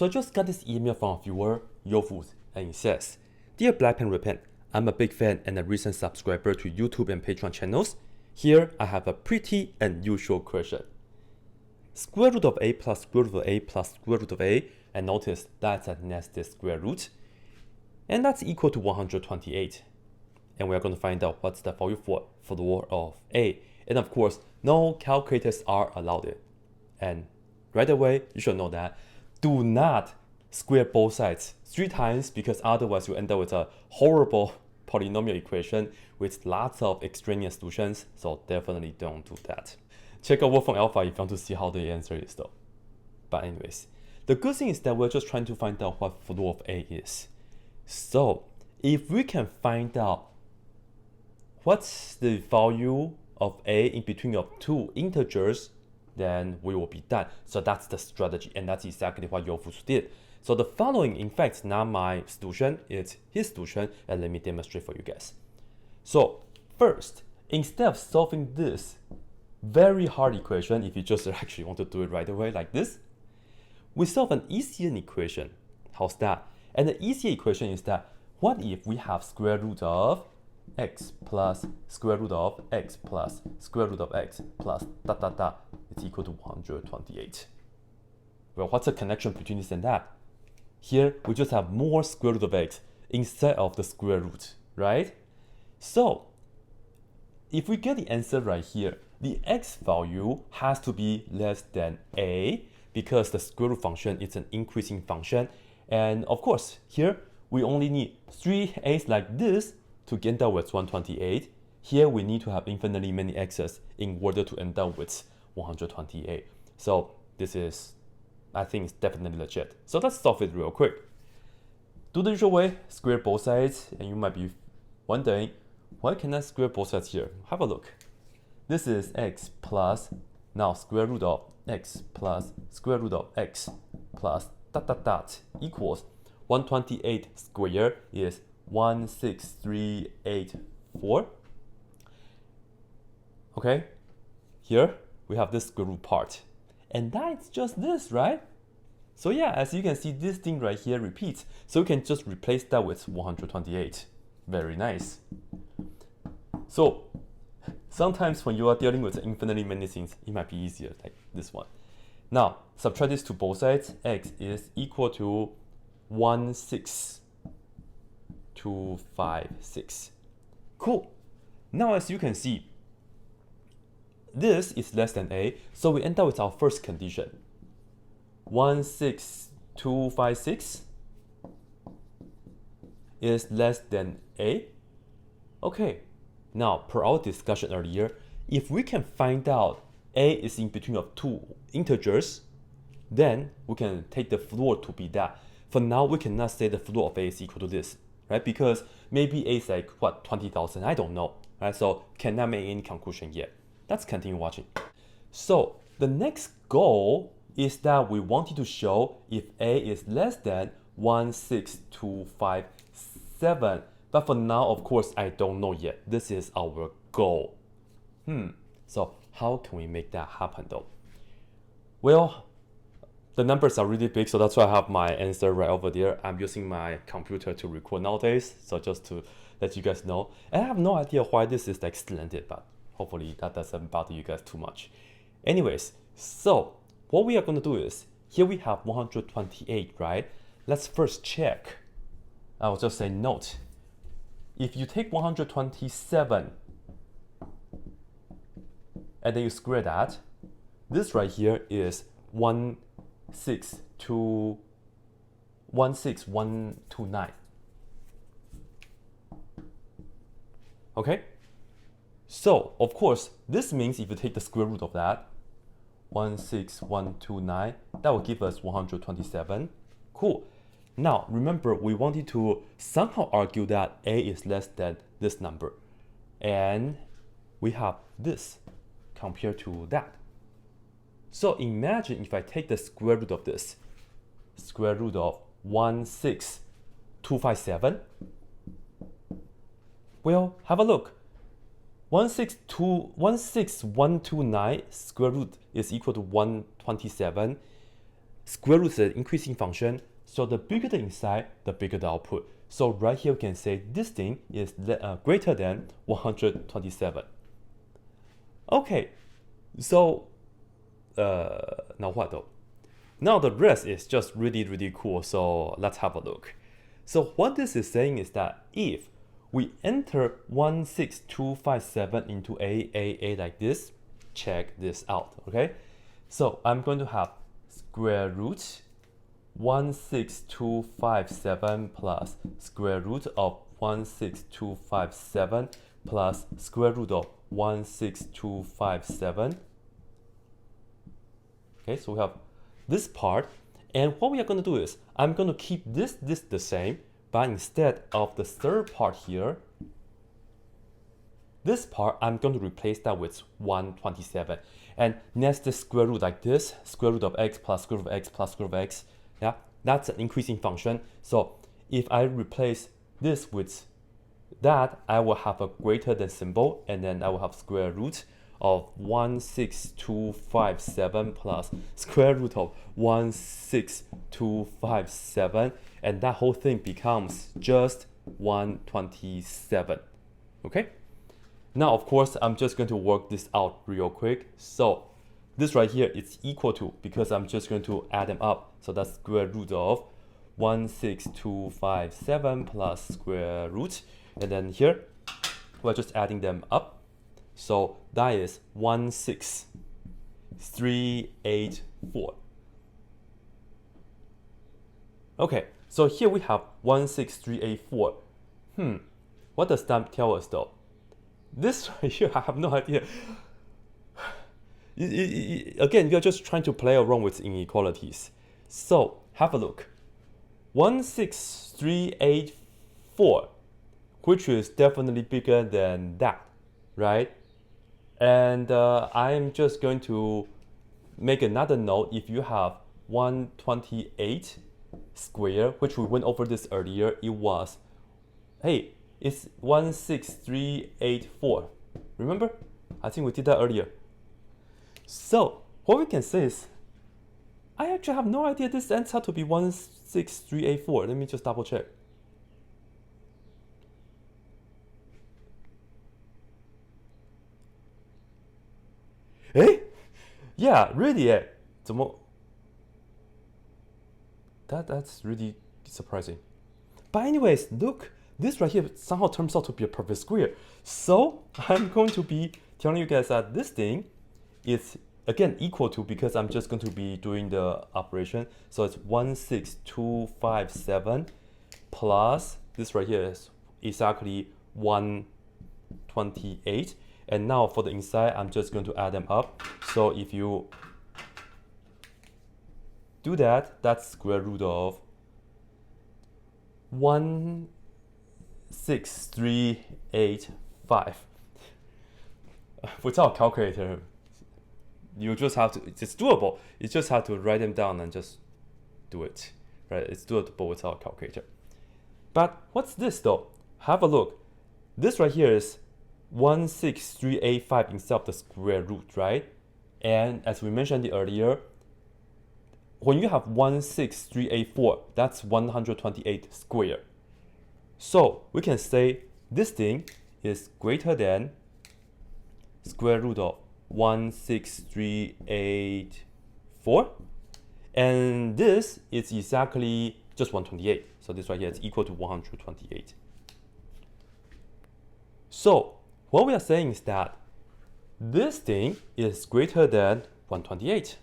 So I just got this email from a viewer, Yavuz, and it says, Dear blackpenredpen, I'm a big fan and a recent subscriber to YouTube and Patreon channels. Here I have a pretty unusual question. Square root of a plus square root of a plus square root of a, and notice that's a nested square root, and that's equal to 128. And we're going to find out what's the value for floor of a. And of course, no calculators are allowed. And right away, you should know that do not square both sides 3 times, because otherwise you end up with a horrible polynomial equation with lots of extraneous solutions. So definitely don't do that. Check out Wolfram Alpha if you want to see how the answer is though. But anyways, the good thing is that we're just trying to find out what floor of a is. So if we can find out what's the value of a in between of 2 integers, then we will be done. So that's the strategy, and that's exactly what Yavuz did. So the following, in fact, not my solution, it's his solution, and let me demonstrate for you guys. So first, instead of solving this very hard equation, if you just actually want to do it right away like this, we solve an easier equation. How's that? And the easier equation is that, what if we have square root of x plus square root of x plus square root of x plus dot dot dot is equal to 128. Well, what's the connection between this and that? Here, we just have more square root of x instead of the square root, right? So, if we get the answer right here, the x value has to be less than a, because the square root function is an increasing function. And of course, here, we only need 3 a's like this to end up with 128. Here we need to have infinitely many x's in order to end up with 128. So this is, I think it's definitely legit. So let's solve it real quick. Do the usual way, square both sides, and you might be wondering, why can I square both sides here? Have a look. This is x plus, now square root of x plus square root of x plus dot dot dot equals 128 squared is 16384. Okay, here we have this square root part, and that's just this, right? So yeah, as you can see, this thing right here repeats, so you can just replace that with 128. Very nice. So sometimes when you are dealing with infinitely many things, it might be easier, like this one. Now subtract this to both sides. X is equal to 16256. Cool. Now as you can see, this is less than a, so we end up with our first condition. 16256 is less than a. Okay, now per our discussion earlier, if we can find out a is in between of 2 integers, then we can take the floor to be that. For now, we cannot say the floor of a is equal to this, right? Because maybe a is like, what, 20,000? I don't know, right? So cannot make any conclusion yet. Let's continue watching. So the next goal is that we wanted to show if a is less than 16257. But for now, of course, I don't know yet. This is our goal. So how can we make that happen though? Well, the numbers are really big, so that's why I have my answer right over there. I'm using my computer to record nowadays, so just to let you guys know. And I have no idea why this is like slanted, but hopefully that doesn't bother you guys too much. Anyways, so what we are going to do is, here we have 128, right? Let's first check. I'll just say note. If you take 127 and then you square that, this right here is 16129. Okay? So, of course, this means if you take the square root of that, 16129, that will give us 127. Cool. Now, remember, we wanted to somehow argue that a is less than this number. And we have this compared to that. So imagine if I take the square root of this, square root of 16257. Well, have a look. 16129 square root is equal to 127. square root is an increasing function, so the bigger the inside, the bigger the output. So right here we can say this thing is greater than 127. Okay, so now what though? Now the rest is just really cool, so let's have a look. So what this is saying is that if we enter 16257 into a like this, check this out, okay? So I'm going to have square root 16257 plus square root of 16257 plus square root of 16257. Okay, so we have this part, and what we are going to do is I'm going to keep this the same, but instead of the third part here, this part I'm going to replace that with 127, and next the square root like this, square root of x plus square root of x plus square root of x. Yeah, that's an increasing function. So if I replace this with that, I will have a greater than symbol, and then I will have square root of 16257 plus square root of 16257, and that whole thing becomes just 127. Okay, now of course I'm just going to work this out real quick. So this right here is equal to, because I'm just going to add them up, so that's square root of 16257 plus square root, and then here we're just adding them up. So that is 16384. Okay, so here we have 16384. What does that tell us though? This right here, I have no idea. Again, you're just trying to play around with inequalities. So have a look. 16384, which is definitely bigger than that, right? And I'm just going to make another note. If you have 128 square, which we went over this earlier, it was, hey, it's 16384. Remember? I think we did that earlier. So what we can say is, I actually have no idea this ends out to be 16384. Let me just double check. Eh? Yeah, really, eh? That's really surprising. But anyways, look, this right here somehow turns out to be a perfect square. So I'm going to be telling you guys that this thing is again equal to, because I'm just going to be doing the operation. So it's 16257 plus this right here is exactly 128. And now for the inside, I'm just going to add them up. So if you do that, that's square root of 16385. Without a calculator, you just have to, it's doable. You just have to write them down and just do it, right? It's doable without a calculator. But what's this though? Have a look. This right here is 16385 instead of the square root, right? And as we mentioned earlier, when you have 16384, that's 128 square. So we can say this thing is greater than square root of 16384, and this is exactly just 128. So this right here is equal to 128. So what we are saying is that this thing is greater than 128.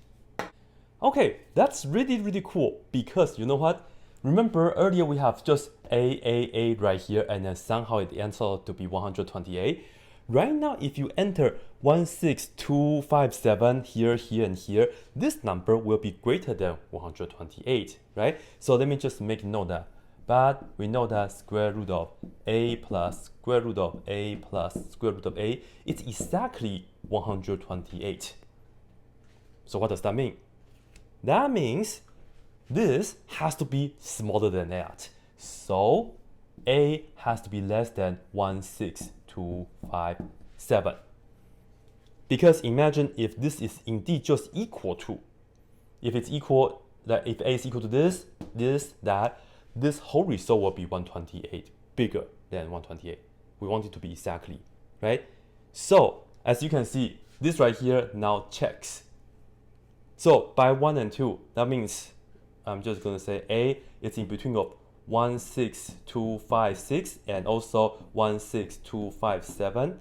Okay, that's really cool, because you know what? Remember earlier we have just a right here, and then somehow it ends out to be 128. Right now, if you enter 16257 here, and here, this number will be greater than 128, right? So let me just make note that. But we know that square root of a plus square root of a plus square root of a is exactly 128. So what does that mean? That means this has to be smaller than that. So a has to be less than 16257. Because imagine if this is indeed just equal to, if it's equal, that if A is equal to this, that, this whole result will be 128, bigger than 128. We want it to be exactly, right? So as you can see, this right here now checks. So by 1 and 2, that means I'm just going to say A is in between of 16256 and also 16257.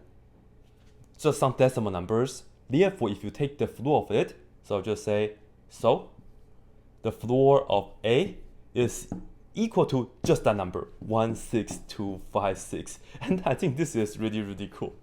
Just some decimal numbers. Therefore, if you take the floor of it, so just say, so the floor of A is equal to just that number, 16256. And I think this is really, really cool.